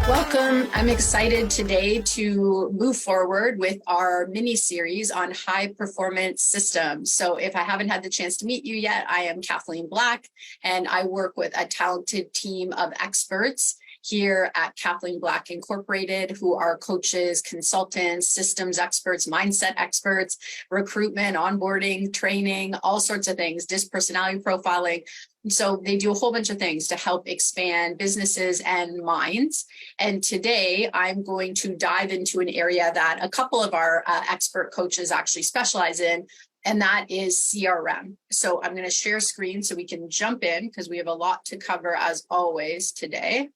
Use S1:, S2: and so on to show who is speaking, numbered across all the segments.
S1: Welcome. I'm excited today to move forward with our mini series on high performance systems. So if I haven't had the chance to meet you yet, I am Kathleen Black, and I work with a talented team of experts here at Kathleen Black Incorporated, who are coaches, consultants, systems experts, mindset experts, recruitment, onboarding, training, all sorts of things, DISC personality profiling. So they do a whole bunch of things to help expand businesses and minds. And today I'm going to dive into an area that a couple of our expert coaches actually specialize in, and that is CRM. So I'm going to share screen so we can jump in because we have a lot to cover as always today.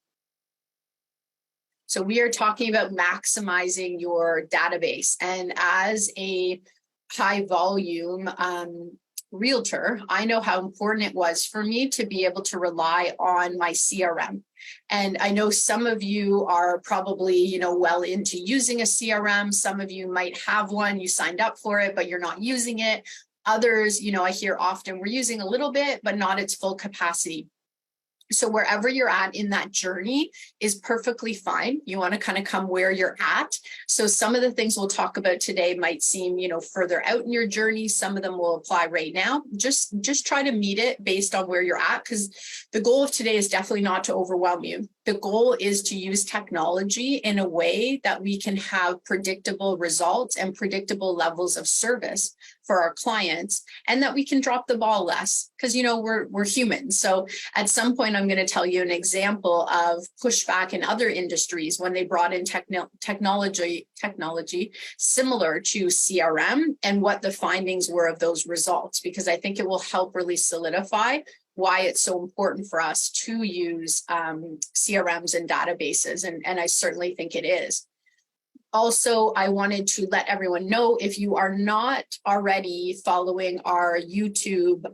S1: So we are talking about maximizing your database. And as a high volume realtor, I know how important it was for me to be able to rely on my CRM. And I know some of you are probably, well into using a CRM. Some of you might have one, you signed up for it, but you're not using it. Others, I hear often we're using a little bit, but not its full capacity. So wherever you're at in that journey is perfectly fine. You want to kind of come where you're at. So some of the things we'll talk about today might seem, further out in your journey. Some of them will apply right now. Just try to meet it based on where you're at, because the goal of today is definitely not to overwhelm you. The goal is to use technology in a way that we can have predictable results and predictable levels of service for our clients, and that we can drop the ball less, because we're humans. So at some point I'm going to tell you an example of pushback in other industries when they brought in technology similar to CRM and what the findings were of those results, because I think it will help really solidify why it's so important for us to use CRMs and databases, and I certainly think it is. Also, I wanted to let everyone know, if you are not already following our YouTube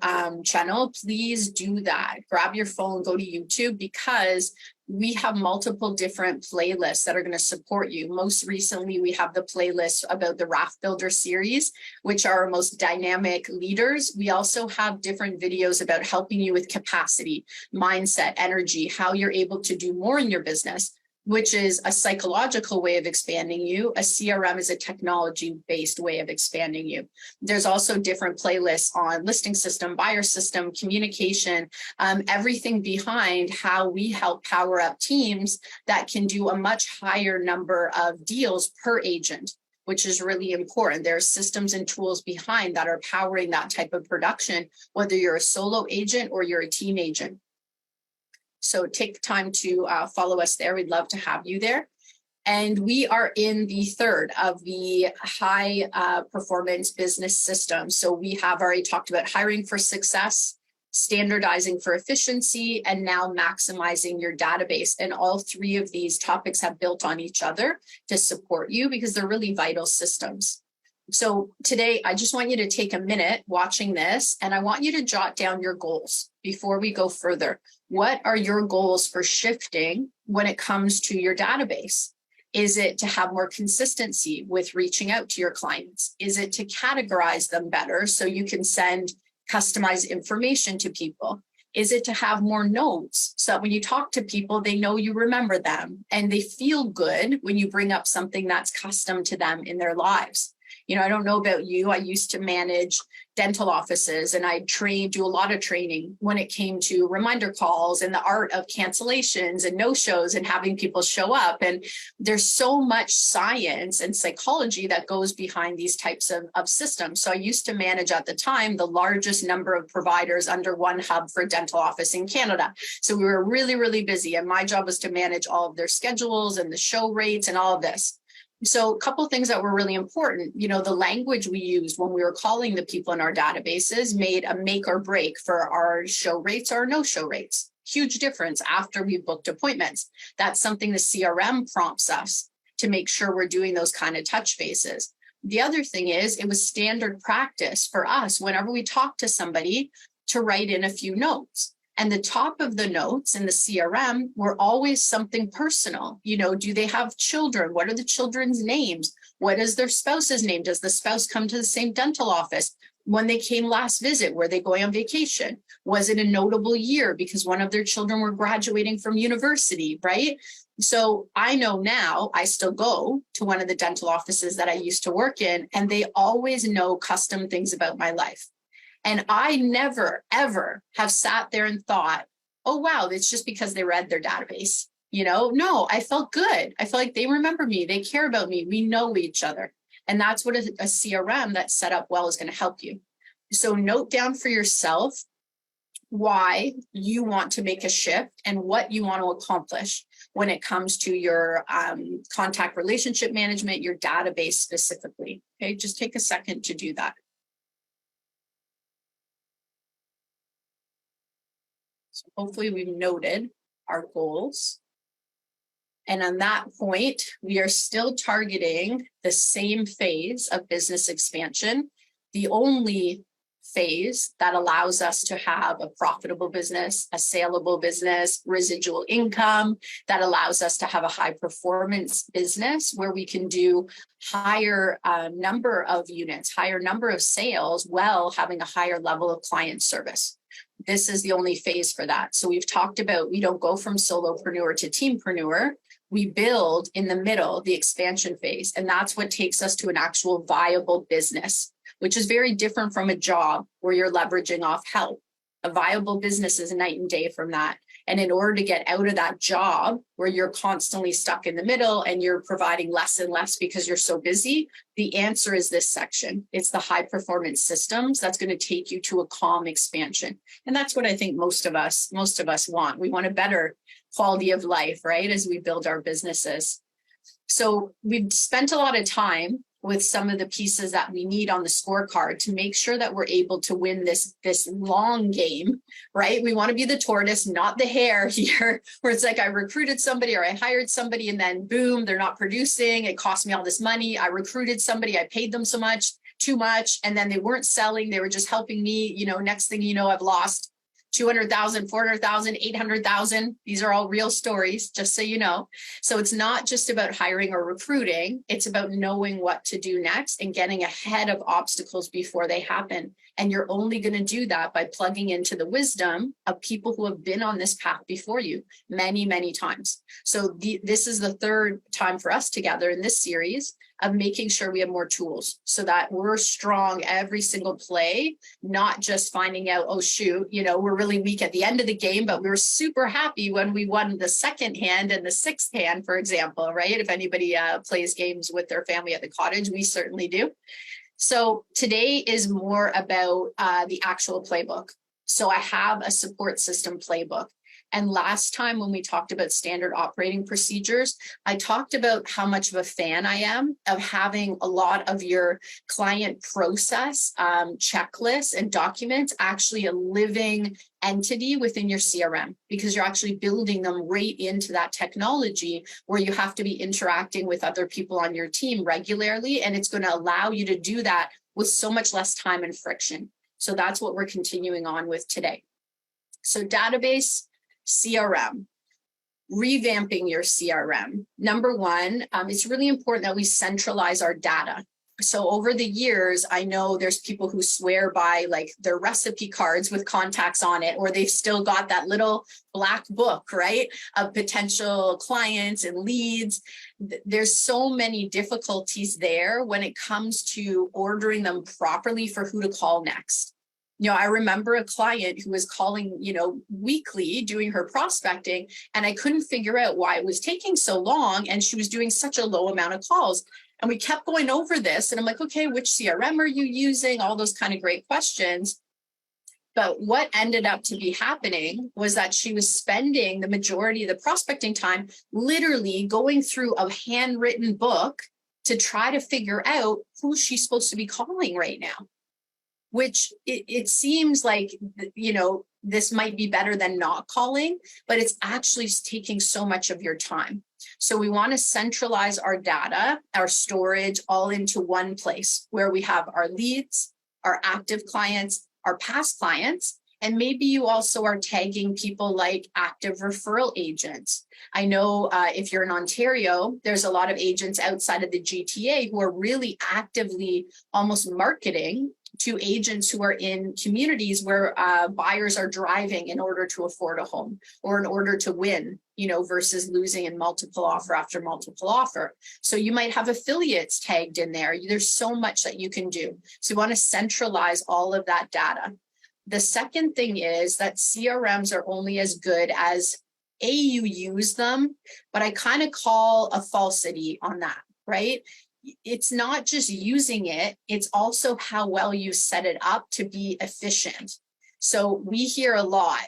S1: channel, please do that. Grab your phone, go to YouTube, because we have multiple different playlists that are going to support you. Most recently, we have the playlist about the Raft Builder series, which are our most dynamic leaders. We also have different videos about helping you with capacity, mindset, energy, how you're able to do more in your business, which is a psychological way of expanding you. A CRM is a technology-based way of expanding you. There's also different playlists on listing system, buyer system, communication, everything behind how we help power up teams that can do a much higher number of deals per agent, which is really important. There are systems and tools behind that are powering that type of production, whether you're a solo agent or you're a team agent. So take the time to follow us there. We'd love to have you there. And we are in the third of the high performance business systems. So we have already talked about hiring for success, standardizing for efficiency, and now maximizing your database. And all three of these topics have built on each other to support you, because they're really vital systems. So today, I just want you to take a minute watching this, and I want you to jot down your goals before we go further. What are your goals for shifting when it comes to your database? Is it to have more consistency with reaching out to your clients? Is it to categorize them better so you can send customized information to people? Is it to have more notes so that when you talk to people, they know you remember them and they feel good when you bring up something that's custom to them in their lives? I don't know about you. I used to manage dental offices, and I'd do a lot of training when it came to reminder calls and the art of cancellations and no-shows and having people show up. And there's so much science and psychology that goes behind these types of systems. So I used to manage at the time the largest number of providers under one hub for dental office in Canada. So we were really, really busy. And my job was to manage all of their schedules and the show rates and all of this. So a couple of things that were really important, the language we used when we were calling the people in our databases made a make or break for our show rates or no show rates. Huge difference after we booked appointments. That's something the CRM prompts us to make sure we're doing those kind of touch bases. The other thing is, it was standard practice for us whenever we talk to somebody to write in a few notes. And the top of the notes in the CRM were always something personal. Do they have children? What are the children's names? What is their spouse's name? Does the spouse come to the same dental office? When they came last visit, were they going on vacation? Was it a notable year because one of their children were graduating from university, right? So I know now, I still go to one of the dental offices that I used to work in, and they always know custom things about my life. And I never, ever have sat there and thought, oh, wow, it's just because they read their database. No, I felt good. I felt like they remember me. They care about me. We know each other. And that's what a CRM that's set up well is going to help you. So note down for yourself why you want to make a shift and what you want to accomplish when it comes to your contact relationship management, your database specifically. Okay, just take a second to do that. So hopefully we've noted our goals. And on that point, we are still targeting the same phase of business expansion. The only phase that allows us to have a profitable business, a saleable business, residual income, that allows us to have a high performance business where we can do higher number of units, higher number of sales, while having a higher level of client service. This is the only phase for that. So we've talked about, we don't go from solopreneur to teampreneur. We build in the middle, the expansion phase, and that's what takes us to an actual viable business, which is very different from a job where you're leveraging off help. A viable business is night and day from that. And in order to get out of that job where you're constantly stuck in the middle and you're providing less and less because you're so busy, the answer is this section. It's the high performance systems that's going to take you to a calm expansion. And that's what I think most of us want. We want a better quality of life, right? As we build our businesses. So we've spent a lot of time with some of the pieces that we need on the scorecard to make sure that we're able to win this long game, right? We want to be the tortoise, not the hare here, where it's like I recruited somebody or I hired somebody and then boom, they're not producing. It cost me all this money. I recruited somebody, I paid them too much, and then they weren't selling. They were just helping me. Next thing you know, I've lost 200,000, 400,000, 800,000. These are all real stories, just so you know. So it's not just about hiring or recruiting. It's about knowing what to do next and getting ahead of obstacles before they happen. And you're only going to do that by plugging into the wisdom of people who have been on this path before you many, many times. So this is the third time for us together in this series of making sure we have more tools so that we're strong every single play, not just finding out, oh, shoot, we're really weak at the end of the game, but we were super happy when we won the second hand and the sixth hand, for example, right? If anybody plays games with their family at the cottage, we certainly do. So today is more about the actual playbook. So I have a support system playbook. And last time when we talked about standard operating procedures, I talked about how much of a fan I am of having a lot of your client process checklists and documents actually a living entity within your CRM, because you're actually building them right into that technology where you have to be interacting with other people on your team regularly. And it's going to allow you to do that with so much less time and friction. So that's what we're continuing on with today. So database, CRM, revamping your CRM. Number one, it's really important that we centralize our data. So over the years, I know there's people who swear by like their recipe cards with contacts on it, or they've still got that little black book, right, of potential clients and leads. There's so many difficulties there when it comes to ordering them properly for who to call next. I remember a client who was calling, weekly doing her prospecting, and I couldn't figure out why it was taking so long. And she was doing such a low amount of calls. And we kept going over this. And I'm like, okay, which CRM are you using? All those kind of great questions. But what ended up to be happening was that she was spending the majority of the prospecting time literally going through a handwritten book to try to figure out who she's supposed to be calling right now. Which it seems like, this might be better than not calling, but it's actually taking so much of your time. So we want to centralize our data, our storage, all into one place where we have our leads, our active clients, our past clients, and maybe you also are tagging people like active referral agents. I know if you're in Ontario, there's a lot of agents outside of the GTA who are really actively almost marketing to agents who are in communities where buyers are driving in order to afford a home or in order to win, versus losing in multiple offer after multiple offer. So you might have affiliates tagged in there. There's so much that you can do. So you want to centralize all of that data. The second thing is that CRMs are only as good as you use them, but I kind of call a falsity on that, right? It's not just using it, it's also how well you set it up to be efficient. So we hear a lot,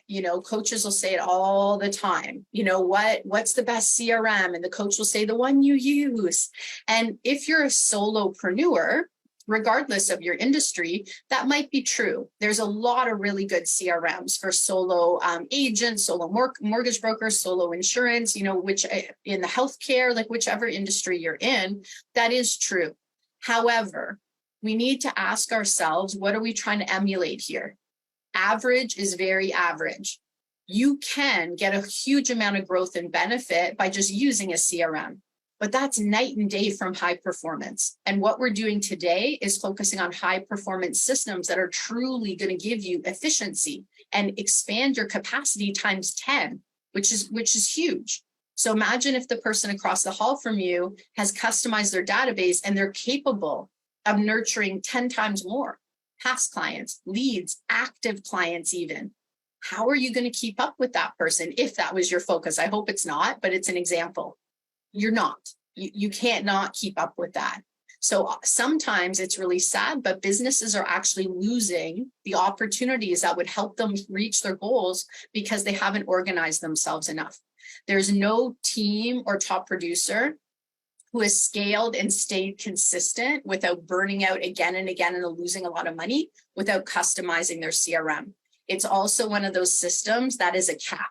S1: coaches will say it all the time, what's the best CRM? And the coach will say the one you use. And if you're a solopreneur, regardless of your industry, that might be true. There's a lot of really good CRMs for solo agents, solo mortgage brokers, solo insurance, which in the healthcare, like whichever industry you're in, that is true. However, we need to ask ourselves, what are we trying to emulate here? Average is very average. You can get a huge amount of growth and benefit by just using a CRM. But that's night and day from high performance. And what we're doing today is focusing on high performance systems that are truly going to give you efficiency and expand your capacity times 10, which is huge. So imagine if the person across the hall from you has customized their database and they're capable of nurturing 10 times more past clients, leads, active clients even. How are you going to keep up with that person if that was your focus? I hope it's not, but it's an example. You're not. You can't not keep up with that. So sometimes it's really sad, but businesses are actually losing the opportunities that would help them reach their goals because they haven't organized themselves enough. There's no team or top producer who has scaled and stayed consistent without burning out again and again and losing a lot of money without customizing their CRM. It's also one of those systems that is a cap.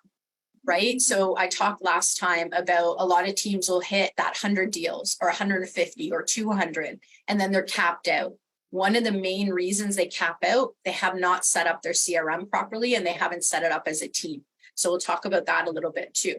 S1: Right? So I talked last time about a lot of teams will hit that 100 deals or 150 or 200, and then they're capped out. One of the main reasons they cap out, they have not set up their CRM properly and they haven't set it up as a team. So we'll talk about that a little bit too.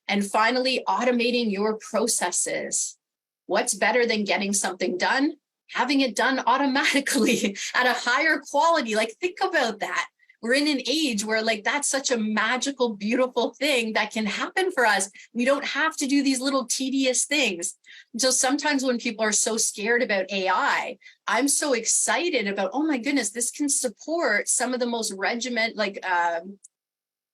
S1: And finally, automating your processes. What's better than getting something done? Having it done automatically at a higher quality. Like, think about that. We're in an age where that's such a magical, beautiful thing that can happen for us. We don't have to do these little tedious things. So sometimes when people are so scared about AI, I'm so excited about, oh my goodness, this can support some of the most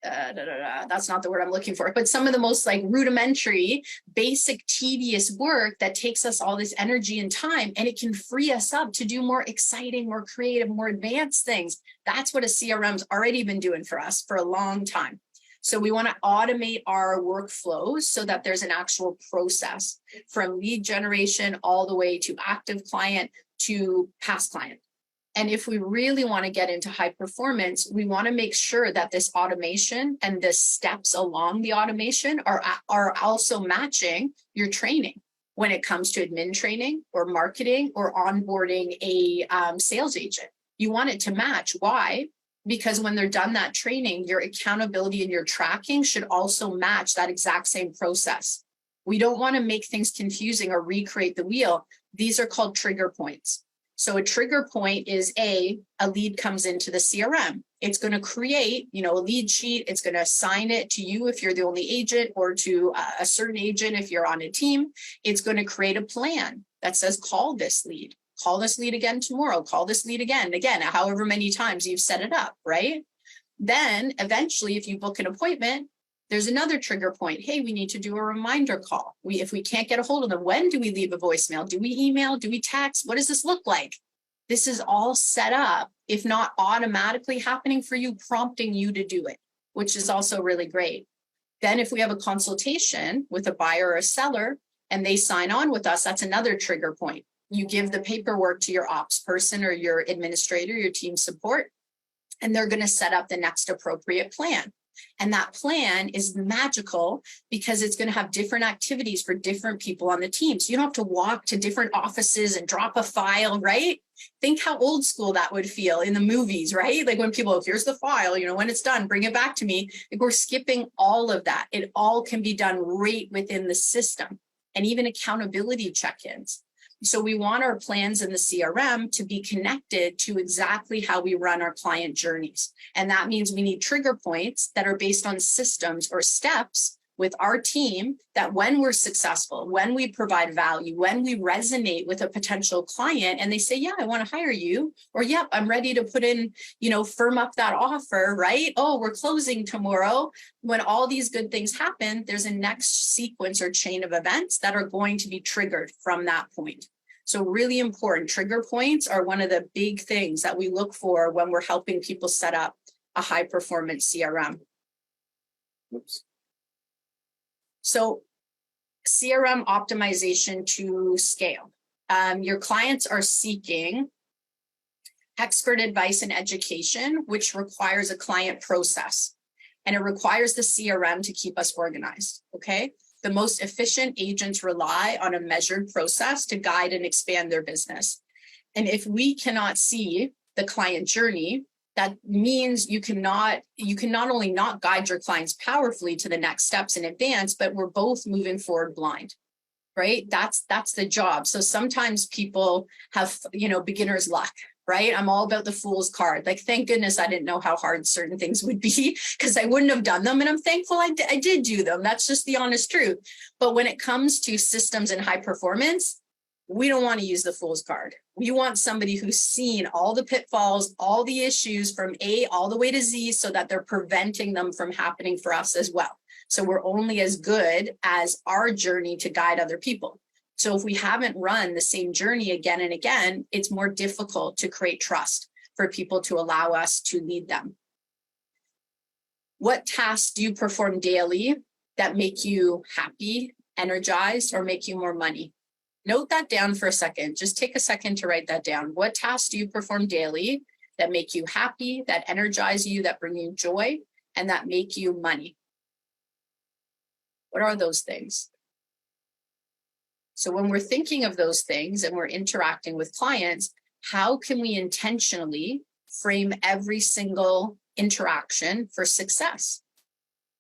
S1: that's not the word I'm looking for, but some of the most rudimentary, basic, tedious work that takes us all this energy and time, and it can free us up to do more exciting, more creative, more advanced things. That's what a CRM's already been doing for us for a long time. So we want to automate our workflows so that there's an actual process from lead generation all the way to active client to past client. And if we really want to get into high performance, we want to make sure that this automation and the steps along the automation are also matching your training when it comes to admin training or marketing or onboarding a sales agent. You want it to match. Why? Because when they're done that training, your accountability and your tracking should also match that exact same process. We don't want to make things confusing or recreate the wheel. These are called trigger points. So a trigger point is a lead comes into the CRM. It's going to create, a lead sheet. It's going to assign it to you if you're the only agent or to a certain agent if you're on a team. It's going to create a plan that says, call this lead again tomorrow, call this lead again, however many times you've set it up, right? Then eventually, if you book an appointment, there's another trigger point. Hey, we need to do a reminder call. If we can't get a hold of them, when do we leave a voicemail? Do we email? Do we text? What does this look like? This is all set up, if not automatically happening for you, prompting you to do it, which is also really great. Then if we have a consultation with a buyer or a seller and they sign on with us, that's another trigger point. You give the paperwork to your ops person or your administrator, your team support, and they're going to set up the next appropriate plan. And that plan is magical because it's going to have different activities for different people on the team. So you don't have to walk to different offices and drop a file, right? Think how old school that would feel in the movies, right? Like when people, here's the file, when it's done, bring it back to me. Like we're skipping all of that. It all can be done right within the system, and even accountability check-ins. So we want our plans in the CRM to be connected to exactly how we run our client journeys. And that means we need trigger points that are based on systems or steps with our team, that when we're successful, when we provide value, when we resonate with a potential client and they say, yeah, I want to hire you, or yep, I'm ready to put in, firm up that offer, right? Oh, we're closing tomorrow. When all these good things happen, there's a next sequence or chain of events that are going to be triggered from that point. So really important, trigger points are one of the big things that we look for when we're helping people set up a high performance CRM. Oops. So CRM optimization to scale. Your clients are seeking expert advice and education, which requires a client process. And it requires the CRM to keep us organized, okay? The most efficient agents rely on a measured process to guide and expand their business. And if we cannot see the client journey, that means you can not only not guide your clients powerfully to the next steps in advance, but we're both moving forward blind, right? That's the job. So sometimes people have, beginner's luck, right? I'm all about the fool's card. Like, thank goodness I didn't know how hard certain things would be, because I wouldn't have done them. And I'm thankful I did do them. That's just the honest truth. But when it comes to systems and high performance, we don't want to use the fool's card. We want somebody who's seen all the pitfalls, all the issues from A all the way to Z, so that they're preventing them from happening for us as well. So we're only as good as our journey to guide other people. So if we haven't run the same journey again and again, it's more difficult to create trust for people to allow us to lead them. What tasks do you perform daily that make you happy, energized, or make you more money? Note that down for a second. Just take a second to write that down. What tasks do you perform daily that make you happy, that energize you, that bring you joy, and that make you money? What are those things? So when we're thinking of those things and we're interacting with clients, how can we intentionally frame every single interaction for success?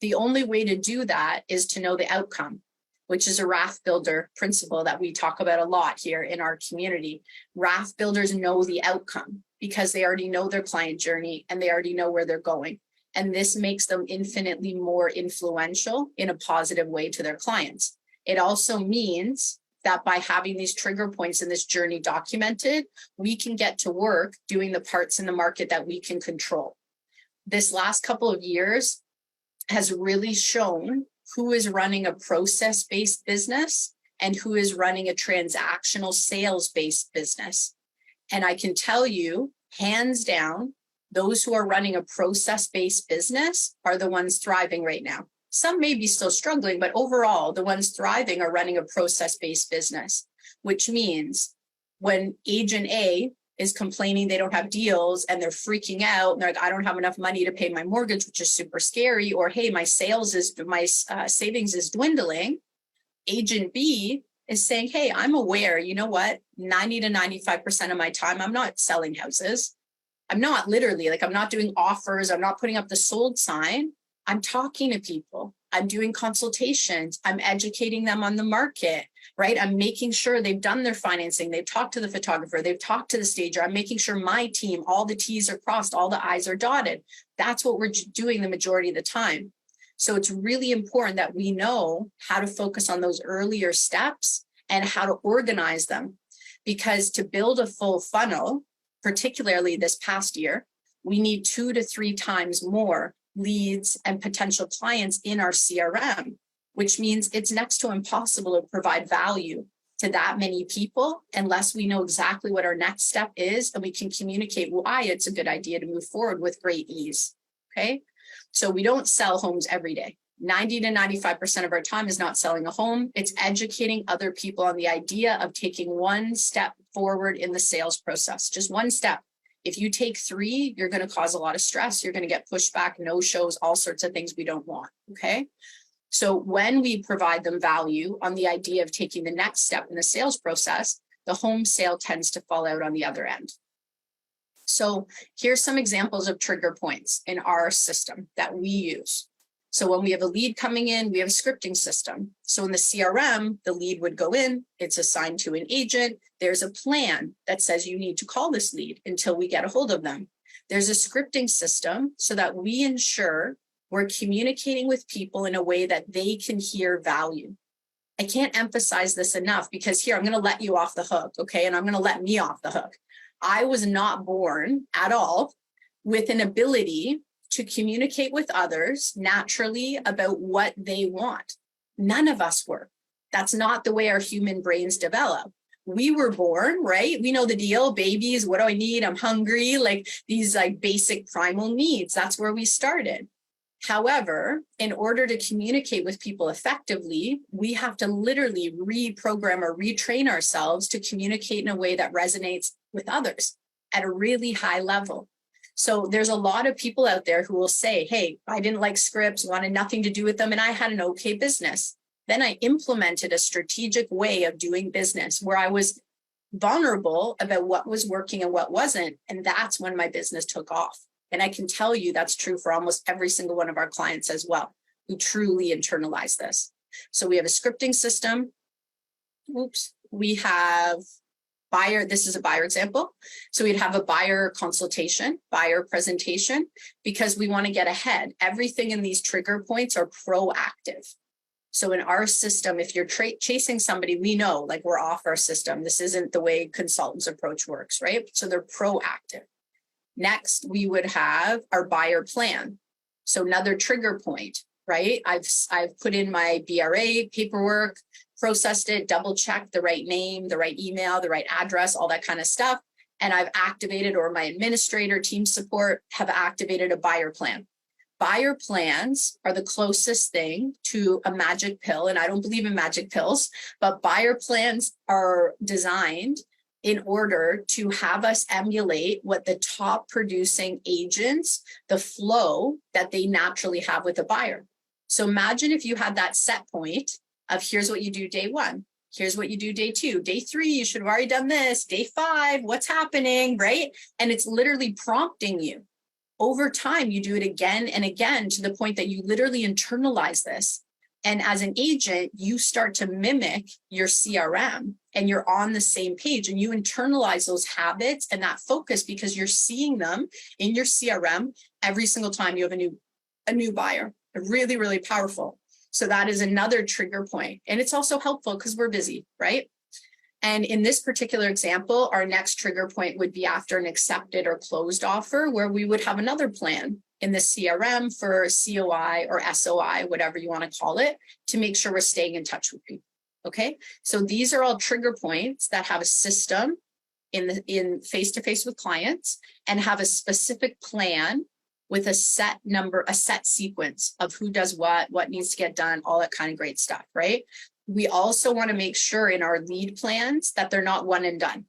S1: The only way to do that is to know the outcome, which is a raft builder principle that we talk about a lot here in our community. Raft builders know the outcome because they already know their client journey and they already know where they're going. And this makes them infinitely more influential in a positive way to their clients. It also means that by having these trigger points in this journey documented, we can get to work doing the parts in the market that we can control. This last couple of years has really shown who is running a process-based business and who is running a transactional sales-based business. And I can tell you, hands down, those who are running a process-based business are the ones thriving right now. Some may be still struggling, but overall, the ones thriving are running a process-based business, which means when agent A is complaining they don't have deals and they're freaking out and they're like, I don't have enough money to pay my mortgage, which is super scary, or hey, my savings is dwindling. Agent B is saying, hey, I'm aware, you know what, 90 to 95% of my time, I'm not selling houses. I'm not literally, I'm not doing offers. I'm not putting up the sold sign. I'm talking to people. I'm doing consultations. I'm educating them on the market, right? I'm making sure they've done their financing. They've talked to the photographer. They've talked to the stager. I'm making sure my team, all the T's are crossed, all the I's are dotted. That's what we're doing the majority of the time. So it's really important that we know how to focus on those earlier steps and how to organize them. Because to build a full funnel, particularly this past year, we need 2 to 3 times more leads and potential clients in our CRM, which means it's next to impossible to provide value to that many people unless we know exactly what our next step is and we can communicate why it's a good idea to move forward with great ease. Okay. So we don't sell homes every day. 90 to 95% of our time is not selling a home. It's educating other people on the idea of taking one step forward in the sales process, just one step. If you take 3, you're going to cause a lot of stress. You're going to get pushback, no shows, all sorts of things we don't want. Okay. So when we provide them value on the idea of taking the next step in the sales process, the home sale tends to fall out on the other end. So here's some examples of trigger points in our system that we use. So when we have a lead coming in, we have a scripting system. So in the CRM, the lead would go in, it's assigned to an agent. There's a plan that says you need to call this lead until we get a hold of them. There's a scripting system so that we ensure we're communicating with people in a way that they can hear value. I can't emphasize this enough because here, I'm going to let you off the hook, okay? And I'm going to let me off the hook. I was not born at all with an ability to communicate with others naturally about what they want. None of us were. That's not the way our human brains develop. We were born, right? We know the deal. Babies, what do I need? I'm hungry. Like these like basic primal needs. That's where we started. However, in order to communicate with people effectively, we have to literally reprogram or retrain ourselves to communicate in a way that resonates with others at a really high level. So there's a lot of people out there who will say, hey, I didn't like scripts, wanted nothing to do with them, and I had an okay business. Then I implemented a strategic way of doing business where I was vulnerable about what was working and what wasn't. And that's when my business took off. And I can tell you that's true for almost every single one of our clients as well, who truly internalize this. So we have a scripting system. We have buyer, this is a buyer example. So we'd have a buyer consultation, buyer presentation, because we want to get ahead. Everything in these trigger points are proactive. So in our system, if you're chasing somebody, we know like we're off our system. This isn't the way consultants approach works, right? So they're proactive. Next, we would have our buyer plan. So another trigger point, right? I've put in my BRA paperwork, processed it, double checked the right name, the right email, the right address, all that kind of stuff. And I've activated, or my administrator, team support have activated a buyer plan. Buyer plans are the closest thing to a magic pill. And I don't believe in magic pills, but buyer plans are designed in order to have us emulate what the top producing agents, the flow that they naturally have with a buyer. So imagine if you had that set point of here's what you do day one, here's what you do day two, day three, you should have already done this, day five, what's happening, right? And it's literally prompting you. Over time, you do it again and again to the point that you literally internalize this. And as an agent, you start to mimic your CRM and you're on the same page and you internalize those habits and that focus because you're seeing them in your CRM every single time you have a new buyer. Really, really powerful. So that is another trigger point. And it's also helpful because we're busy, right? And in this particular example, our next trigger point would be after an accepted or closed offer, where we would have another plan in the CRM for COI or SOI, whatever you want to call it, to make sure we're staying in touch with people. Okay, so these are all trigger points that have a system in face-to-face with clients and have a specific plan with a set number, a set sequence of who does what needs to get done, all that kind of great stuff, right? We also want to make sure in our lead plans that they're not one and done.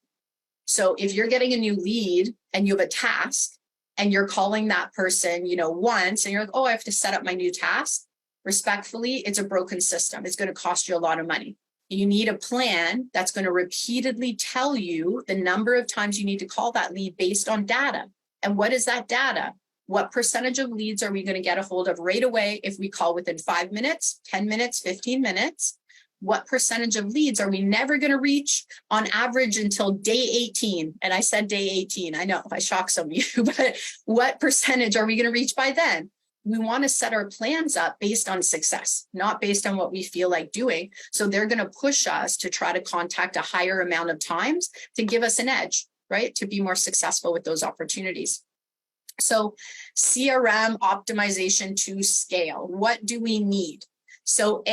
S1: So if you're getting a new lead and you have a task and you're calling that person, once, and you're like, oh, I have to set up my new task. Respectfully, it's a broken system. It's going to cost you a lot of money. You need a plan that's going to repeatedly tell you the number of times you need to call that lead based on data. And what is that data? What percentage of leads are we going to get a hold of right away if we call within 5 minutes, 10 minutes, 15 minutes? What percentage of leads are we never going to reach on average until day 18? And I said day 18. I know I shocked some of you, but what percentage are we going to reach by then? We want to set our plans up based on success, not based on what we feel like doing. So they're going to push us to try to contact a higher amount of times to give us an edge, right? To be more successful with those opportunities. So CRM optimization to scale. What do we need? So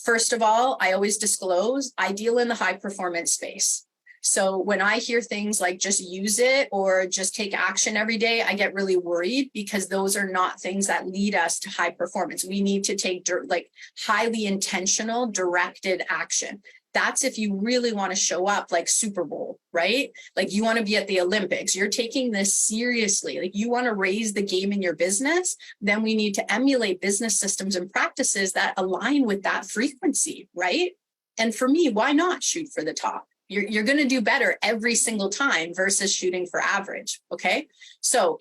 S1: first of all, I always disclose, I deal in the high performance space. So when I hear things like just use it or just take action every day, I get really worried because those are not things that lead us to high performance. We need to take highly intentional, directed action. That's if you really want to show up like Super Bowl, right? Like you want to be at the Olympics. You're taking this seriously. Like you want to raise the game in your business. Then we need to emulate business systems and practices that align with that frequency, right? And for me, why not shoot for the top? You're going to do better every single time versus shooting for average. Okay. So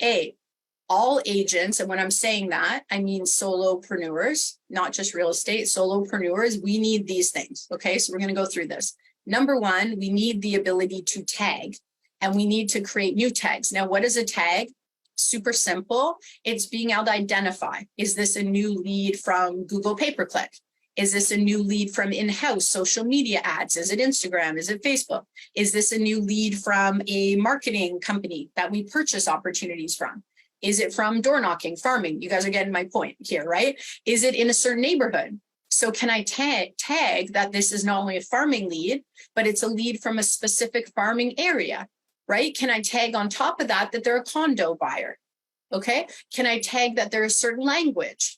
S1: all agents, and when I'm saying that, I mean solopreneurs, not just real estate, solopreneurs, we need these things. Okay, so we're going to go through this. Number one, we need the ability to tag, and we need to create new tags. Now, what is a tag? Super simple. It's being able to identify, is this a new lead from Google pay-per-click? Is this a new lead from in-house social media ads? Is it Instagram? Is it Facebook? Is this a new lead from a marketing company that we purchase opportunities from? Is it from door knocking, farming? You guys are getting my point here, right? Is it in a certain neighborhood? So can I tag that this is not only a farming lead, but it's a lead from a specific farming area, right? Can I tag on top of that they're a condo buyer? Okay. Can I tag that they're a certain language?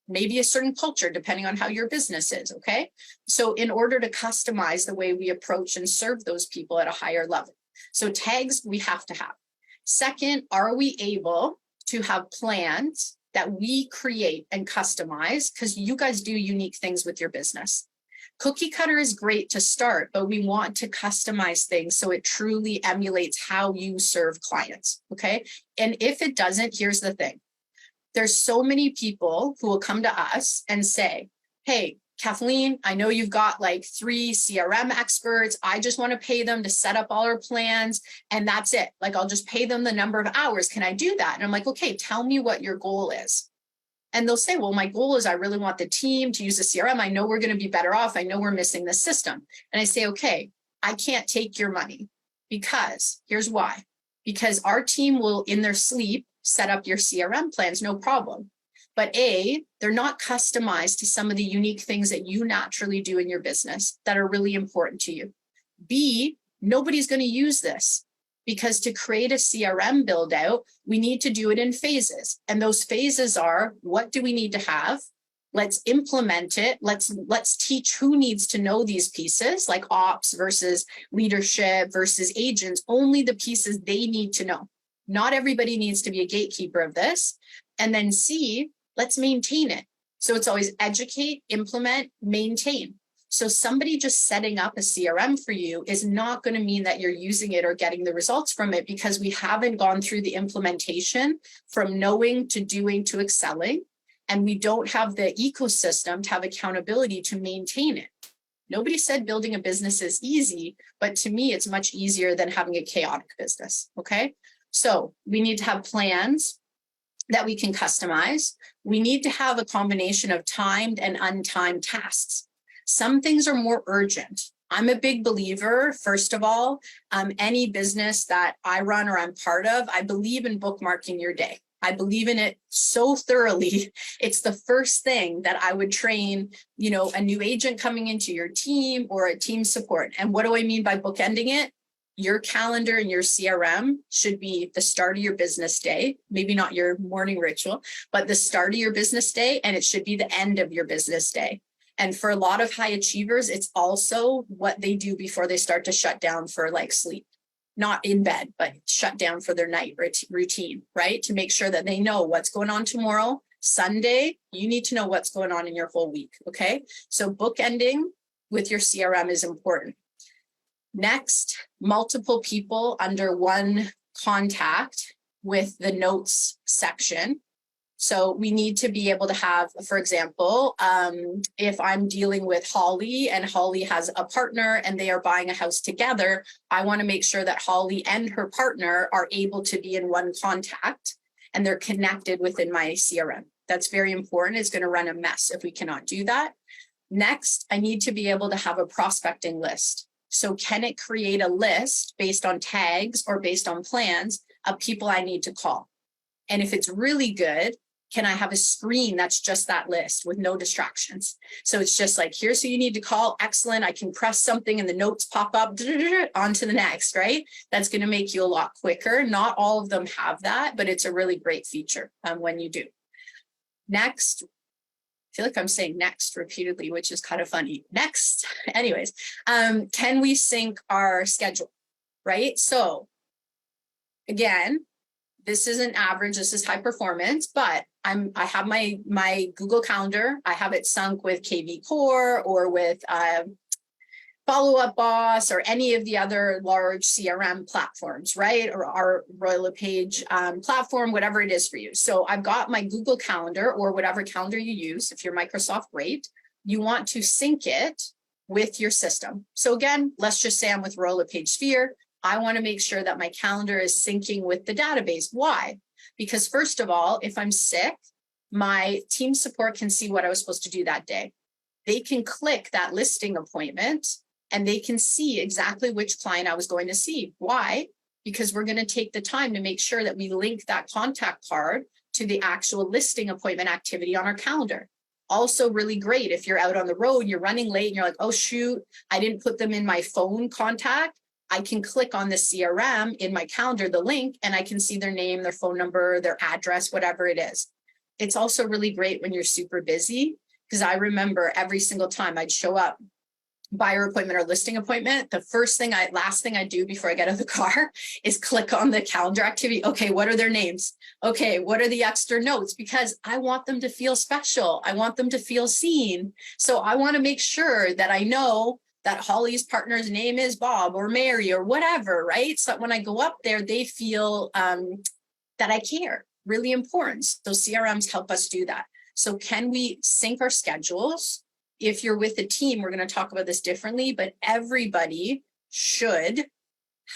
S1: Maybe a certain culture, depending on how your business is, okay? So in order to customize the way we approach and serve those people at a higher level. So tags we have to have. Second, are we able to have plans that we create and customize? Because you guys do unique things with your business. Cookie cutter is great to start, but we want to customize things so it truly emulates how you serve clients, okay? And if it doesn't, here's the thing. There's so many people who will come to us and say, hey, Kathleen, I know you've got like 3 CRM experts. I just want to pay them to set up all our plans. And that's it. Like, I'll just pay them the number of hours. Can I do that? And I'm like, okay, tell me what your goal is. And they'll say, well, my goal is I really want the team to use the CRM. I know we're going to be better off. I know we're missing the system. And I say, okay, I can't take your money because here's why. Because our team will, in their sleep, set up your CRM plans, no problem. But A, they're not customized to some of the unique things that you naturally do in your business that are really important to you. B, nobody's going to use this because to create a CRM build out, we need to do it in phases. And those phases are, what do we need to have? Let's implement it. Let's teach who needs to know these pieces, like ops versus leadership versus agents, only the pieces they need to know. Not everybody needs to be a gatekeeper of this. And then C, let's maintain it. So it's always educate, implement, maintain. So somebody just setting up a CRM for you is not going to mean that you're using it or getting the results from it because we haven't gone through the implementation from knowing to doing to excelling. And we don't have the ecosystem to have accountability to maintain it. Nobody said building a business is easy, but to me, it's much easier than having a chaotic business, okay? So we need to have plans that we can customize. We need to have a combination of timed and untimed tasks. Some things are more urgent. I'm a big believer, first of all, any business that I run or I'm part of, I believe in bookmarking your day. I believe in it so thoroughly. It's the first thing that I would train, a new agent coming into your team or a team support. And what do I mean by bookending it? Your calendar and your CRM should be the start of your business day, maybe not your morning ritual, but the start of your business day, and it should be the end of your business day. And for a lot of high achievers, it's also what they do before they start to shut down for like sleep, not in bed, but shut down for their night routine, right? To make sure that they know what's going on tomorrow. Sunday, you need to know what's going on in your whole week, okay? So bookending with your CRM is important. Next, multiple people under one contact with the notes section. So we need to be able to have, for example, if I'm dealing with Holly and Holly has a partner and they are buying a house together, I want to make sure that Holly and her partner are able to be in one contact and they're connected within my CRM. That's very important. It's going to run a mess if we cannot do that. Next, I need to be able to have a prospecting list. So can it create a list based on tags or based on plans of people I need to call? And if it's really good, can I have a screen that's just that list with no distractions? So it's just like, here's who you need to call. Excellent. I can press something and the notes pop up on to the next, right? That's going to make you a lot quicker. Not all of them have that, but it's a really great feature when you do. Next, I feel like I'm saying next repeatedly, which is kind of funny. Next, anyways, can we sync our schedule, right? So again, this isn't average, this is high performance, but I have my Google Calendar. I have it sunk with KV Core or with Follow Up Boss or any of the other large CRM platforms, right? Or our Royal LePage platform, whatever it is for you. So I've got my Google Calendar or whatever calendar you use. If you're Microsoft, great. You want to sync it with your system. So again, let's just say I'm with Royal LePage Sphere. I want to make sure that my calendar is syncing with the database. Why? Because first of all, if I'm sick, my team support can see what I was supposed to do that day. They can click that listing appointment and they can see exactly which client I was going to see. Why? Because we're going to take the time to make sure that we link that contact card to the actual listing appointment activity on our calendar. Also really great if you're out on the road, you're running late and you're like, oh shoot, I didn't put them in my phone contact. I can click on the CRM in my calendar, the link, and I can see their name, their phone number, their address, whatever it is. It's also really great when you're super busy, because I remember every single time I'd show up, buyer appointment or listing appointment, the last thing I do before I get out of the car is click on the calendar activity. Okay, what are their names? Okay, what are the extra notes? Because I want them to feel special. I want them to feel seen. So I want to make sure that I know that Holly's partner's name is Bob or Mary or whatever, right? So that when I go up there, they feel that I care. Really important. So CRMs help us do that. So can we sync our schedules? If you're with a team, we're going to talk about this differently, but everybody should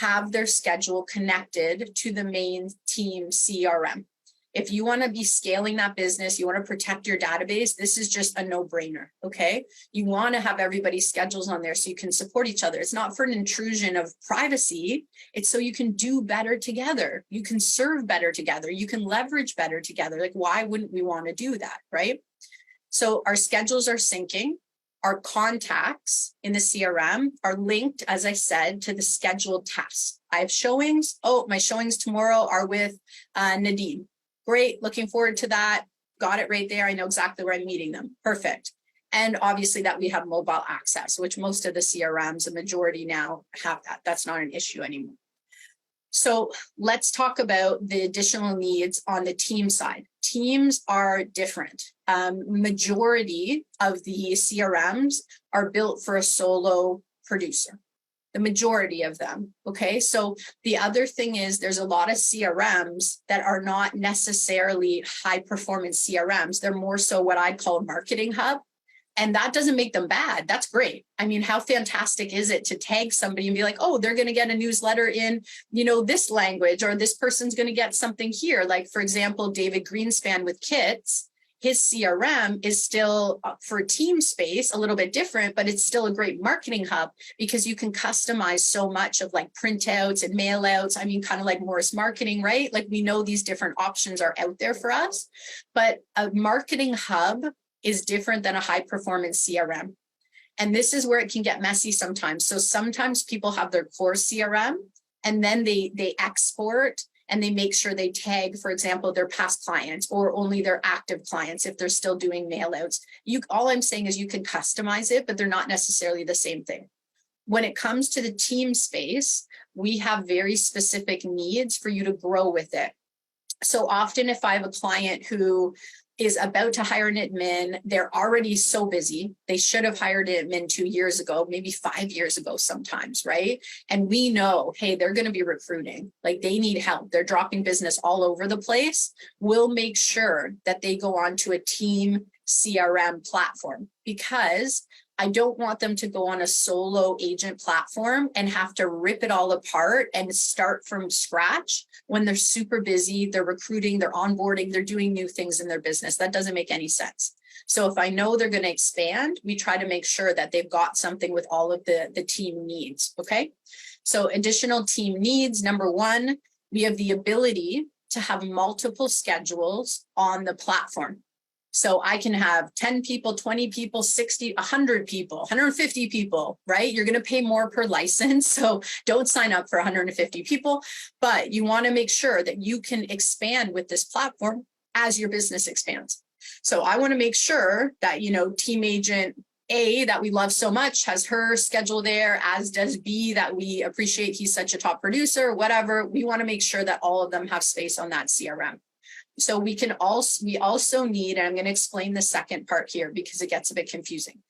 S1: have their schedule connected to the main team CRM. If you want to be scaling that business, you want to protect your database, this is just a no-brainer, okay? You want to have everybody's schedules on there so you can support each other. It's not for an intrusion of privacy. It's so you can do better together. You can serve better together. You can leverage better together. Like, why wouldn't we want to do that, right? So our schedules are syncing. Our contacts in the CRM are linked, as I said, to the scheduled tasks. I have showings. Oh, my showings tomorrow are with Nadine. Great, looking forward to that. Got it right there. I know exactly where I'm meeting them. Perfect. And obviously that we have mobile access, which most of the CRMs, the majority now have that. That's not an issue anymore. So let's talk about the additional needs on the team side. Teams are different. Majority of the CRMs are built for a solo producer. The majority of them, okay? So the other thing is there's a lot of CRMs that are not necessarily high performance CRMs. They're more so what I call a marketing hub. And that doesn't make them bad. That's great. I mean, how fantastic is it to tag somebody and be like, oh, they're going to get a newsletter in, this language, or this person's going to get something here. Like, for example, David Greenspan with Kits, his CRM is still for team space, a little bit different, but it's still a great marketing hub because you can customize so much of like printouts and mail outs. I mean, kind of like Morris Marketing, right? Like we know these different options are out there for us, but a marketing hub is different than a high performance CRM. And this is where it can get messy sometimes. So sometimes people have their core CRM and then they export and they make sure they tag, for example, their past clients or only their active clients if they're still doing mail outs. All I'm saying is you can customize it, but they're not necessarily the same thing. When it comes to the team space, we have very specific needs for you to grow with it. So often if I have a client who is about to hire an admin, they're already so busy. They should have hired an admin 2 years ago, maybe 5 years ago sometimes, right? And we know, hey, they're going to be recruiting. Like they need help. They're dropping business all over the place. We'll make sure that they go on to a team CRM platform because I don't want them to go on a solo agent platform and have to rip it all apart and start from scratch when they're super busy, they're recruiting, they're onboarding, they're doing new things in their business. That doesn't make any sense. So if I know they're going to expand, we try to make sure that they've got something with all of the team needs, okay? So additional team needs, number one, we have the ability to have multiple schedules on the platform. So I can have 10 people, 20 people, 60, 100 people, 150 people, right? You're going to pay more per license. So don't sign up for 150 people, but you want to make sure that you can expand with this platform as your business expands. So I want to make sure that, team agent A that we love so much has her schedule there, as does B that we appreciate. He's such a top producer, whatever. We want to make sure that all of them have space on that CRM. So we also need, and I'm going to explain the second part here because it gets a bit confusing.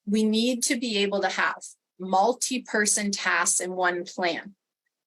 S1: We need to be able to have multi-person tasks in one plan.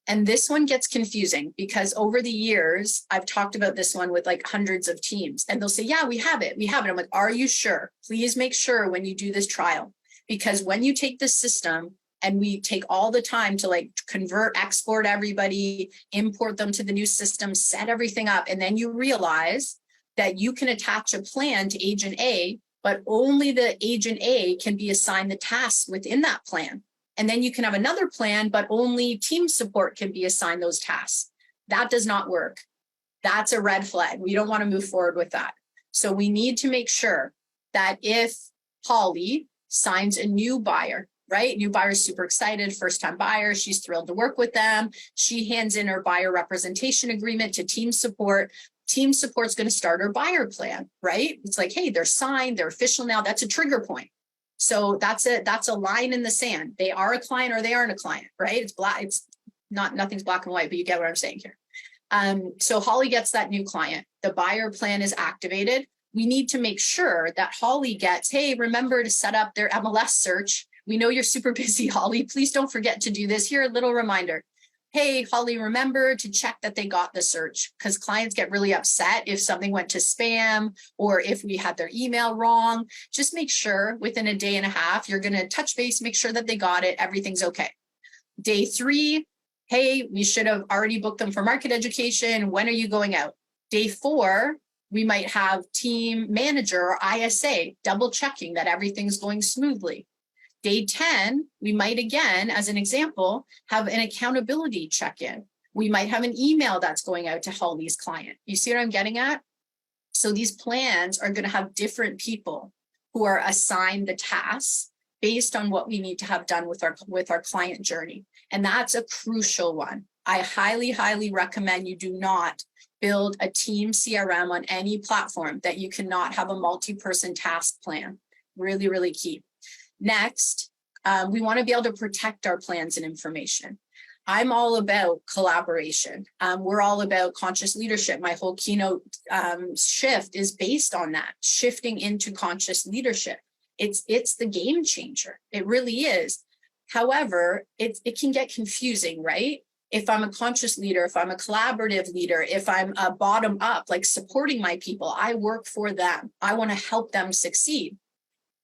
S1: And this one gets confusing because over the years, I've talked about this one with like hundreds of teams, and they'll say, yeah, we have it. We have it. I'm like, are you sure? Please make sure when you do this trial, because when you take the system and we take all the time to like convert, export everybody, import them to the new system, set everything up, and then you realize that you can attach a plan to agent A, but only the agent A can be assigned the tasks within that plan. And then you can have another plan, but only team support can be assigned those tasks. That does not work. That's a red flag. We don't want to move forward with that. So we need to make sure that if Holly signs a new buyer, right? New buyer is super excited, first time buyer. She's thrilled to work with them. She hands in her buyer representation agreement to team support. Team support's going to start her buyer plan, right? It's like, hey, they're signed, they're official now. That's a trigger point. So that's a line in the sand. They are a client or they aren't a client, right? It's black. It's not, nothing's black and white, but you get what I'm saying here. So Holly gets that new client. The buyer plan is activated. We need to make sure that Holly gets, hey, remember to set up their MLS search. We know you're super busy, Holly. Please don't forget to do this. Here, a little reminder. Hey, Holly, remember to check that they got the search, because clients get really upset if something went to spam or if we had their email wrong. Just make sure within a day and a half, you're going to touch base, make sure that they got it. Everything's okay. Day 3, hey, we should have already booked them for market education. When are you going out? Day 4, we might have team manager or ISA double checking that everything's going smoothly. Day 10, we might, again, as an example, have an accountability check-in. We might have an email that's going out to Holly's client. You see what I'm getting at? So these plans are going to have different people who are assigned the tasks based on what we need to have done with our client journey. And that's a crucial one. I highly, highly recommend you do not build a team CRM on any platform that you cannot have a multi-person task plan. Really, really key. Next, we want to be able to protect our plans and information. I'm all about collaboration. We're all about conscious leadership. My whole keynote shift is based on that, shifting into conscious leadership. It's the game changer. It really is. However, it can get confusing, right? If I'm a conscious leader, if I'm a collaborative leader, if I'm a bottom up, like supporting my people, I work for them. I want to help them succeed.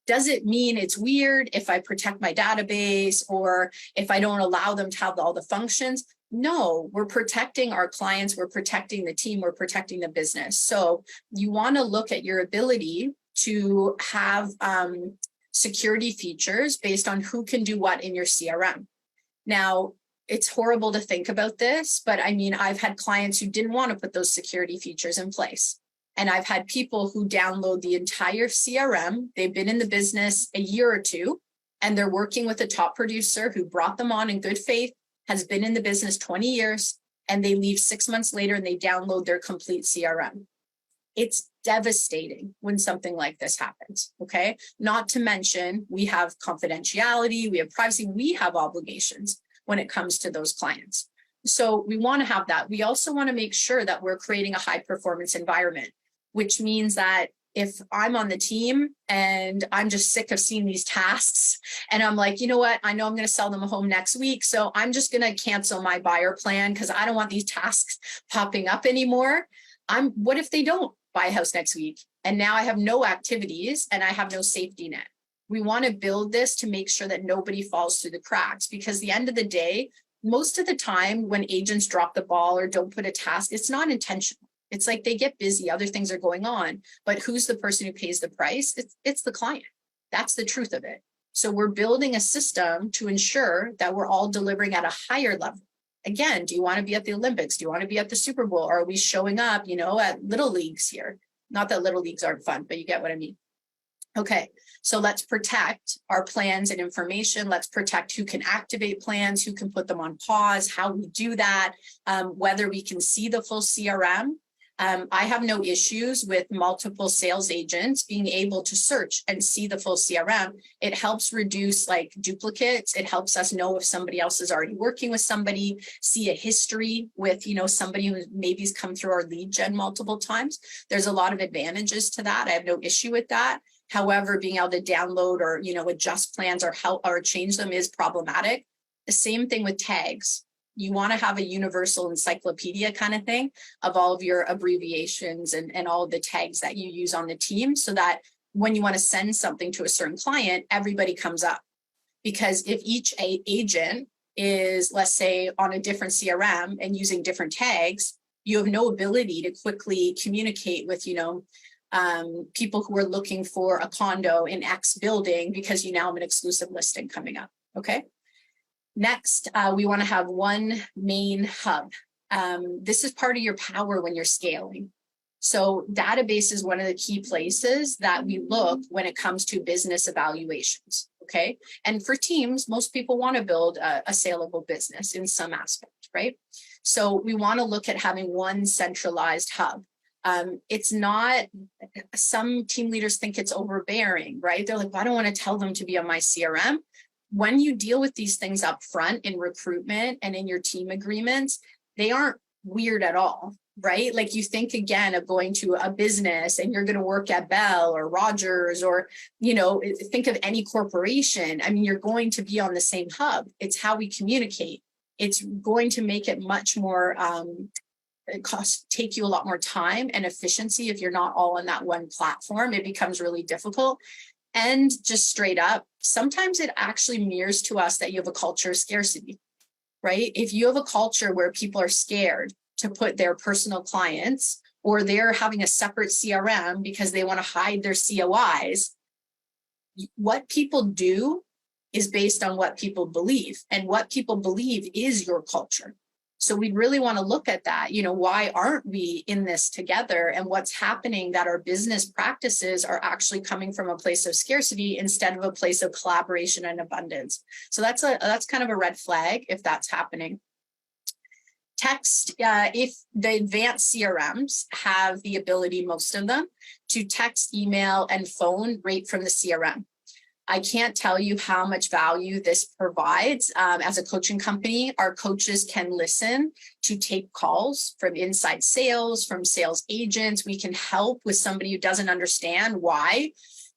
S1: Does it mean it's weird if I protect my database or if I don't allow them to have all the functions? No, we're protecting our clients, we're protecting the team, we're protecting the business. So you want to look at your ability to have security features based on who can do what in your CRM. Now, it's horrible to think about this, but I mean, I've had clients who didn't want to put those security features in place. And I've had people who download the entire CRM. They've been in the business a year or two, and they're working with a top producer who brought them on in good faith, has been in the business 20 years, and they leave 6 months later and they download their complete CRM. It's devastating when something like this happens, okay? Not to mention, we have confidentiality, we have privacy, we have obligations when it comes to those clients. So we want to have that. We also want to make sure that we're creating a high performance environment, which means that if I'm on the team and I'm just sick of seeing these tasks and I'm like, you know what, I know I'm going to sell them a home next week, so I'm just going to cancel my buyer plan because I don't want these tasks popping up anymore. What if they don't buy a house next week? And now I have no activities and I have no safety net. We want to build this to make sure that nobody falls through the cracks, because at the end of the day, most of the time when agents drop the ball or don't put a task, it's not intentional. It's like they get busy, other things are going on, but who's the person who pays the price? It's the client. That's the truth of it. So we're building a system to ensure that we're all delivering at a higher level. Again, do you want to be at the Olympics? Do you want to be at the Super Bowl? Or are we showing up, at little leagues here? Not that little leagues aren't fun, but you get what I mean. Okay, so let's protect our plans and information. Let's protect who can activate plans, who can put them on pause, how we do that, whether we can see the full CRM. I have no issues with multiple sales agents being able to search and see the full CRM. It helps reduce duplicates. It helps us know if somebody else is already working with somebody, see a history with, somebody who maybe has come through our lead gen multiple times. There's a lot of advantages to that. I have no issue with that. However, being able to download or, adjust plans or help or change them is problematic. The same thing with tags. You want to have a universal encyclopedia kind of thing of all of your abbreviations and all of the tags that you use on the team, so that when you want to send something to a certain client, everybody comes up. Because if each agent is, let's say, on a different CRM and using different tags, you have no ability to quickly communicate with, people who are looking for a condo in X building, because you now have an exclusive listing coming up. Okay. Next, we want to have one main hub. This is part of your power when you're scaling. So database is one of the key places that we look when it comes to business evaluations. Okay. And for teams, most people want to build a saleable business in some aspect, right? So we want to look at having one centralized hub. It's not, some team leaders think it's overbearing, right? They're like, well, I don't want to tell them to be on my CRM. When you deal with these things up front in recruitment and in your team agreements, they aren't weird at all, right? Like, you think again of going to a business and you're going to work at Bell or Rogers, or, think of any corporation. I mean, you're going to be on the same hub. It's how we communicate. It's going to make it much more, take you a lot more time and efficiency. If you're not all on that one platform, it becomes really difficult. And just straight up, sometimes it actually mirrors to us that you have a culture of scarcity, right? If you have a culture where people are scared to put their personal clients, or they're having a separate CRM because they want to hide their COIs, what people do is based on what people believe, and what people believe is your culture. So we really want to look at that. Why aren't we in this together? And what's happening that our business practices are actually coming from a place of scarcity instead of a place of collaboration and abundance. So that's kind of a red flag if that's happening. Text, if the advanced CRMs have the ability, most of them, to text, email, and phone right from the CRM. I can't tell you how much value this provides. As a coaching company, our coaches can listen to tape calls from inside sales, from sales agents. We can help with somebody who doesn't understand why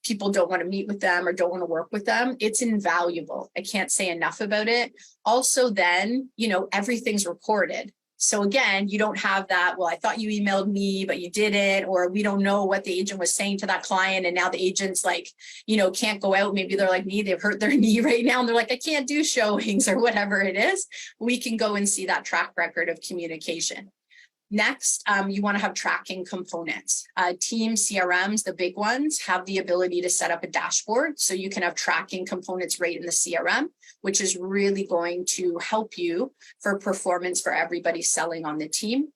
S1: people don't want to meet with them or don't want to work with them. It's invaluable. I can't say enough about it. Also, then, everything's recorded. So again, you don't have that, well, I thought you emailed me, but you didn't, or we don't know what the agent was saying to that client. And now the agent's like, can't go out. Maybe they're like me, they've hurt their knee right now. And they're like, I can't do showings or whatever it is. We can go and see that track record of communication. Next, you want to have tracking components. Team CRMs, the big ones, have the ability to set up a dashboard. So you can have tracking components right in the CRM, which is really going to help you for performance for everybody selling on the team.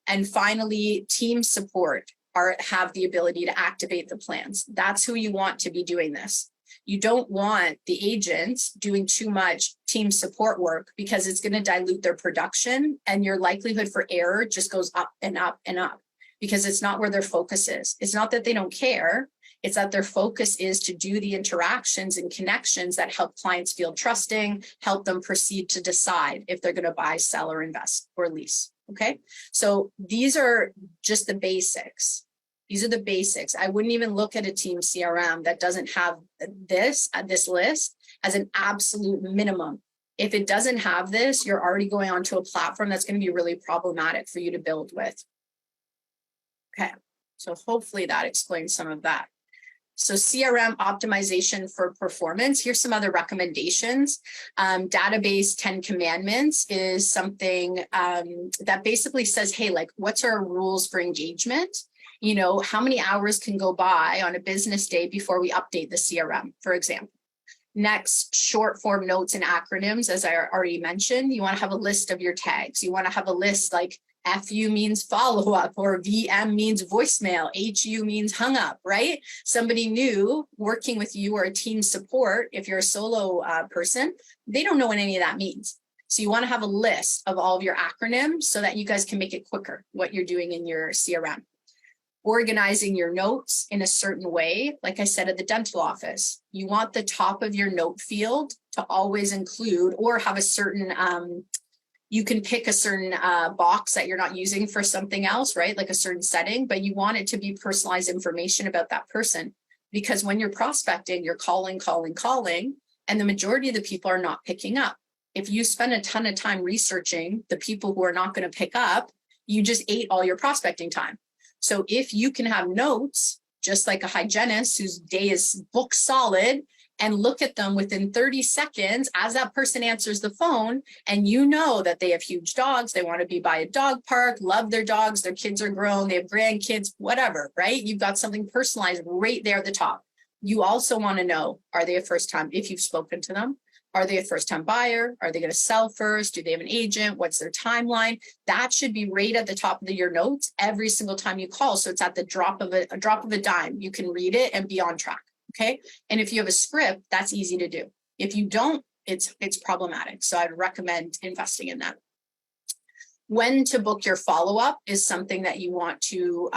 S1: And finally, team support have the ability to activate the plans. That's who you want to be doing this. You don't want the agents doing too much team support work, because it's going to dilute their production, and your likelihood for error just goes up and up and up, because it's not where their focus is. It's not that they don't care. It's that their focus is to do the interactions and connections that help clients feel trusting, help them proceed to decide if they're going to buy, sell, or invest or lease. Okay. So these are just the basics. These are the basics. I wouldn't even look at a team CRM that doesn't have this list as an absolute minimum. If it doesn't have this, you're already going onto a platform that's going to be really problematic for you to build with. Okay, so hopefully that explains some of that. So CRM optimization for performance. Here's some other recommendations. Database 10 commandments is something that basically says, hey, like, what's our rules for engagement? How many hours can go by on a business day before we update the CRM, for example. Next, short form notes and acronyms, as I already mentioned. You want to have a list of your tags. You want to have a list like FU means follow up, or VM means voicemail, HU means hung up, right? Somebody new working with you or a team support, if you're a solo person, they don't know what any of that means. So you want to have a list of all of your acronyms so that you guys can make it quicker, what you're doing in your CRM. Organizing your notes in a certain way. Like I said, at the dental office, you want the top of your note field to always include, or have a certain, you can pick a certain box that you're not using for something else, right? Like a certain setting, but you want it to be personalized information about that person. because when you're prospecting, you're calling, and the majority of the people are not picking up. If you spend a ton of time researching the people who are not going to pick up, you just ate all your prospecting time. So if you can have notes, just like a hygienist whose day is book solid, and look at them within 30 seconds as that person answers the phone, and you know that they have huge dogs, they want to be by a dog park, love their dogs, their kids are grown, they have grandkids, whatever, right? You've got something personalized right there at the top. You also want to know, are they a first time, if you've spoken to them, are they a first time buyer? Are they going to sell first? Do they have an agent? What's their timeline? That should be right at the top of your notes every single time you call. So it's at the drop of a dime. You can read it and be on track. Okay. And if you have a script, that's easy to do. If you don't, it's problematic. So I'd recommend investing in that. When to book your follow-up is something that you want to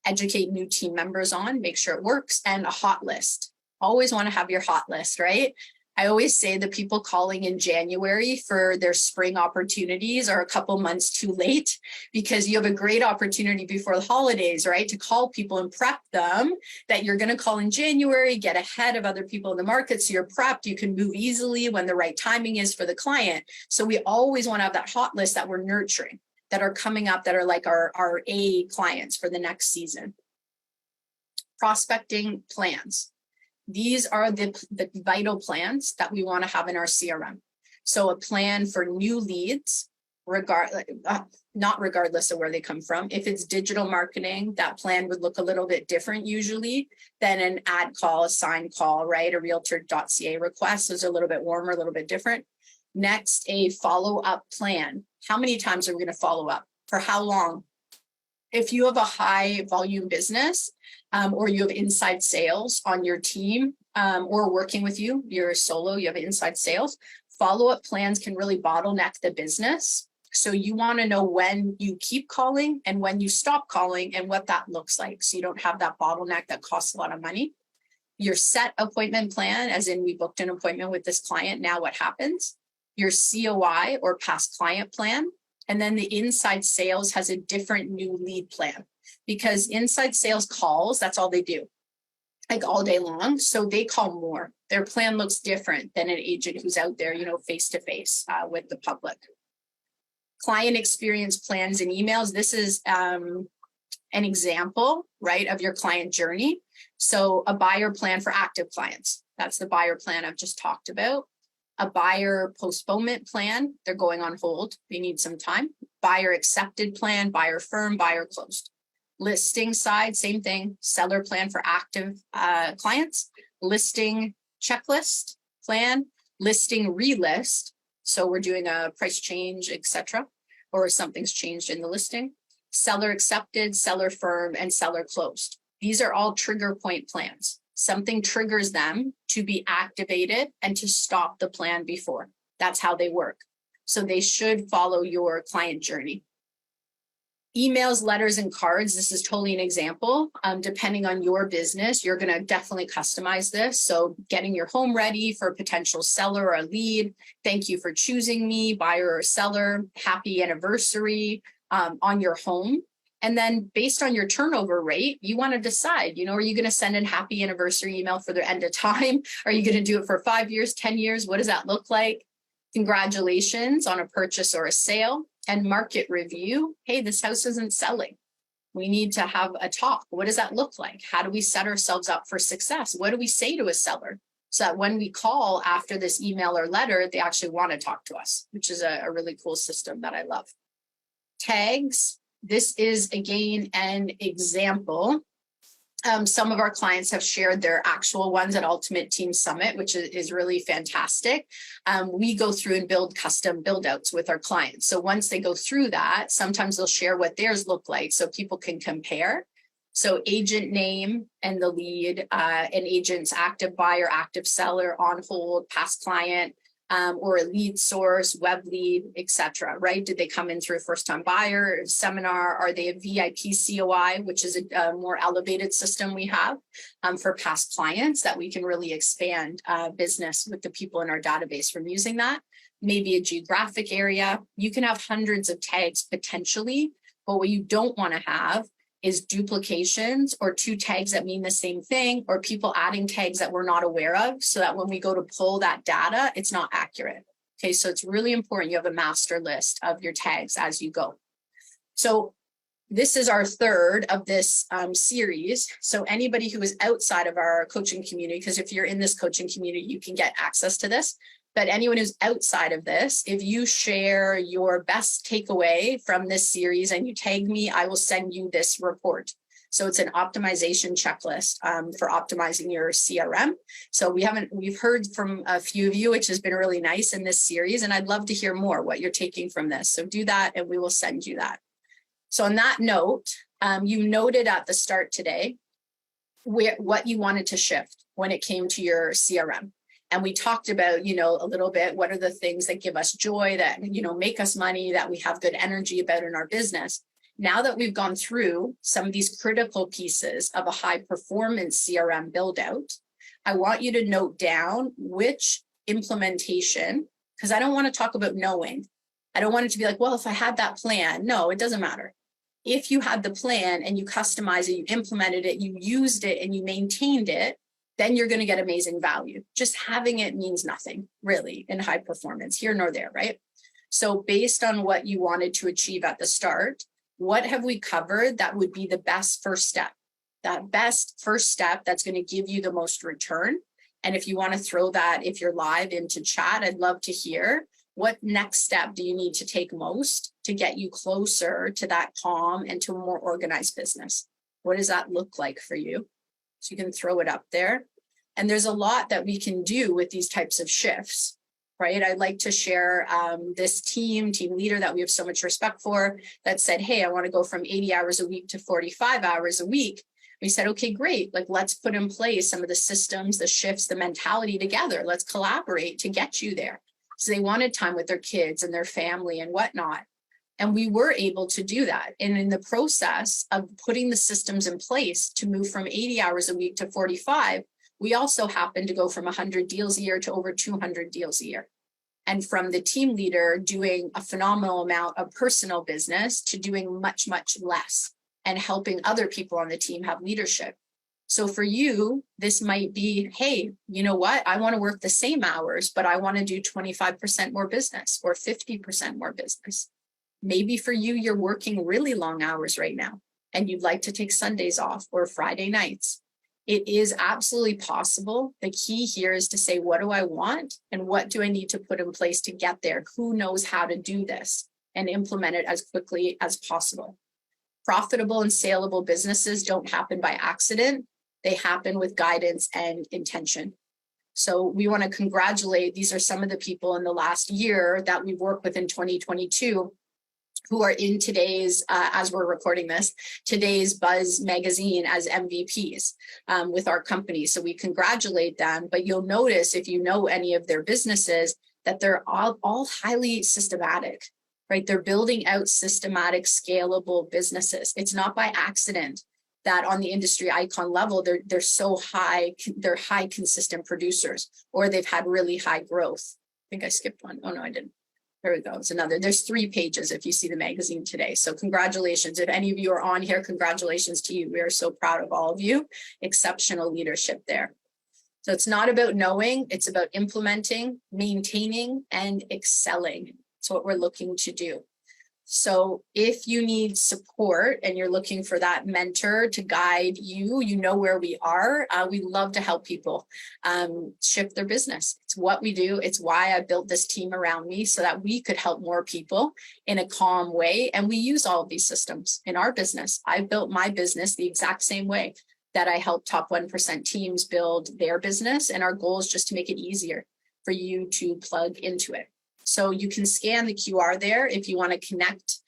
S1: educate new team members on, make sure it works, and a hot list. Always want to have your hot list, right? I always say the people calling in January for their spring opportunities are a couple months too late, because you have a great opportunity before the holidays, right? To call people and prep them that you're going to call in January, get ahead of other people in the market. So you're prepped, you can move easily when the right timing is for the client. So we always want to have that hot list that we're nurturing, that are coming up, that are like our A clients for the next season. Prospecting plans. These are the vital plans that we want to have in our CRM. So a plan for new leads, not regardless of where they come from. If it's digital marketing, that plan would look a little bit different usually than an ad call, a sign call, right? A realtor.ca request. Those are a little bit warmer, a little bit different. Next, a follow-up plan. How many times are we going to follow up? For how long? If you have a high volume business, or you have inside sales on your team, or working with you, you're solo, you have inside sales, follow-up plans can really bottleneck the business. So you want to know when you keep calling and when you stop calling and what that looks like. So you don't have that bottleneck that costs a lot of money. Your set appointment plan, as in we booked an appointment with this client, now what happens? Your COI or past client plan. And then the inside sales has a different new lead plan, because inside sales calls, that's all they do, like all day long. So they call more. Their plan looks different than an agent who's out there, face to face with the public. Client experience plans and emails. This is an example, right, of your client journey. So a buyer plan for active clients. That's the buyer plan I've just talked about. A buyer postponement plan, they're going on hold, they need some time. Buyer accepted plan, buyer firm, buyer closed. Listing side, same thing, seller plan for active clients, listing checklist plan, listing relist. So we're doing a price change, etc., or something's changed in the listing. Seller accepted, seller firm, and seller closed. These are all trigger point plans. Something triggers them to be activated and to stop the plan before. That's how they work. So they should follow your client journey. Emails, letters, and cards. This is totally an example. Depending on your business, you're going to definitely customize this. So getting your home ready for a potential seller or a lead. Thank you for choosing me, buyer or seller. Happy anniversary on your home. And then based on your turnover rate, you want to decide, are you going to send a happy anniversary email for the end of time? Are you going to do it for 5 years, 10 years? What does that look like? Congratulations on a purchase or a sale. And market review. Hey, this house isn't selling. We need to have a talk. What does that look like? How do we set ourselves up for success? What do we say to a seller so that when we call after this email or letter, they actually want to talk to us, which is a really cool system that I love. Tags. This is, again, an example. Some of our clients have shared their actual ones at Ultimate Team Summit, which is really fantastic. We go through and build custom build outs with our clients. So once they go through that, sometimes they'll share what theirs look like so people can compare. So agent name and the lead, an agent's active buyer, active seller, on hold, past client, or a lead source, web lead, etc. Right? Did they come in through a first-time buyer seminar? Are they a VIP COI, which is a more elevated system we have for past clients that we can really expand business with the people in our database from using that? Maybe a geographic area. You can have hundreds of tags potentially, but what you don't want to have is duplications or two tags that mean the same thing, or people adding tags that we're not aware of, so that when we go to pull that data, it's not accurate. Okay, so it's really important you have a master list of your tags as you go. So this is our third of this series. So anybody who is outside of our coaching community, because if you're in this coaching community, you can get access to this. But anyone who's outside of this, if you share your best takeaway from this series and you tag me, I will send you this report. So it's an optimization checklist for optimizing your CRM. So we've heard from a few of you, which has been really nice in this series. And I'd love to hear more what you're taking from this. So do that and we will send you that. So on that note, you noted at the start today what you wanted to shift when it came to your CRM. And we talked about, a little bit, what are the things that give us joy, that, make us money, that we have good energy about in our business. Now that we've gone through some of these critical pieces of a high performance CRM build out, I want you to note down which implementation, because I don't want to talk about knowing. I don't want it to be like, well, if I had that plan. No, it doesn't matter. If you had the plan and you customized it, you implemented it, you used it and you maintained it, then you're going to get amazing value. Just having it means nothing really in high performance, here nor there, right? So based on what you wanted to achieve at the start, what have we covered that would be the best first step? That best first step that's going to give you the most return. And if you want to throw that, if you're live, into chat, I'd love to hear what next step do you need to take most to get you closer to that calm and to a more organized business? What does that look like for you? So you can throw it up there. And there's a lot that we can do with these types of shifts, right? I'd like to share this team leader that we have so much respect for that said, hey, I want to go from 80 hours a week to 45 hours a week. We said, okay, great. Like, let's put in place some of the systems, the shifts, the mentality together. Let's collaborate to get you there. So they wanted time with their kids and their family and whatnot. And we were able to do that. And in the process of putting the systems in place to move from 80 hours a week to 45, we also happened to go from 100 deals a year to over 200 deals a year. And from the team leader doing a phenomenal amount of personal business to doing much, much less and helping other people on the team have leadership. So for you, this might be, hey, you know what? I want to work the same hours, but I want to do 25% more business or 50% more business. Maybe for you, you're working really long hours right now and you'd like to take Sundays off or Friday nights. It is absolutely possible. The key here is to say, what do I want? And what do I need to put in place to get there? Who knows how to do this and implement it as quickly as possible? Profitable and saleable businesses don't happen by accident. They happen with guidance and intention. So we want to congratulate, these are some of the people in the last year that we've worked with in 2022 who are in today's, as we're recording this, today's Buzz magazine as MVPs with our company. So we congratulate them, but you'll notice if you know any of their businesses that they're all highly systematic, right? They're building out systematic, scalable businesses. It's not by accident that on the industry icon level, they're so high, they're high consistent producers, or they've had really high growth. I think I skipped one. Oh no, I didn't. There we go. It's another. There's 3 pages if you see the magazine today. So congratulations. If any of you are on here, congratulations to you. We are so proud of all of you. Exceptional leadership there. So it's not about knowing, it's about implementing, maintaining, and excelling. It's what we're looking to do. So if you need support and you're looking for that mentor to guide you, you know where we are. We love to help people shift their business. It's what we do. It's why I built this team around me so that we could help more people in a calm way. And we use all of these systems in our business. I built my business the exact same way that I help top 1% teams build their business. And our goal is just to make it easier for you to plug into it. So you can scan the QR there if you want to connect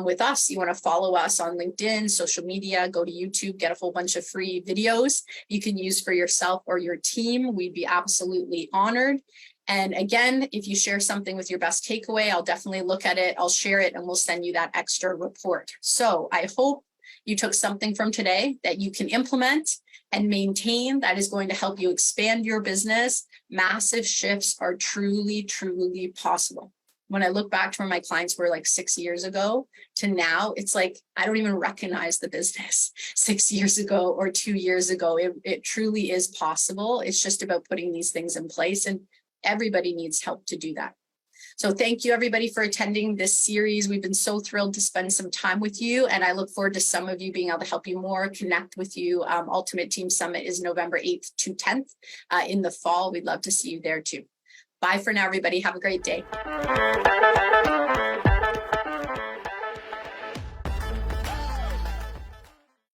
S1: with us. You want to follow us on LinkedIn, social media, go to YouTube, get a whole bunch of free videos you can use for yourself or your team. We'd be absolutely honored. And again, if you share something with your best takeaway, I'll definitely look at it. I'll share it and we'll send you that extra report. So I hope you took something from today that you can implement and maintain that is going to help you expand your business. Massive shifts are truly, truly possible. when I look back to where my clients were like 6 years ago to now, it's like, I don't even recognize the business 6 years ago or 2 years ago. It truly is possible. It's just about putting these things in place, and everybody needs help to do that. So thank you everybody for attending this series. We've been so thrilled to spend some time with you, and I look forward to some of you being able to help you more, connect with you. Ultimate Team Summit is November 8th to 10th in the fall. We'd love to see you there too. Bye for now, everybody. Have a great day.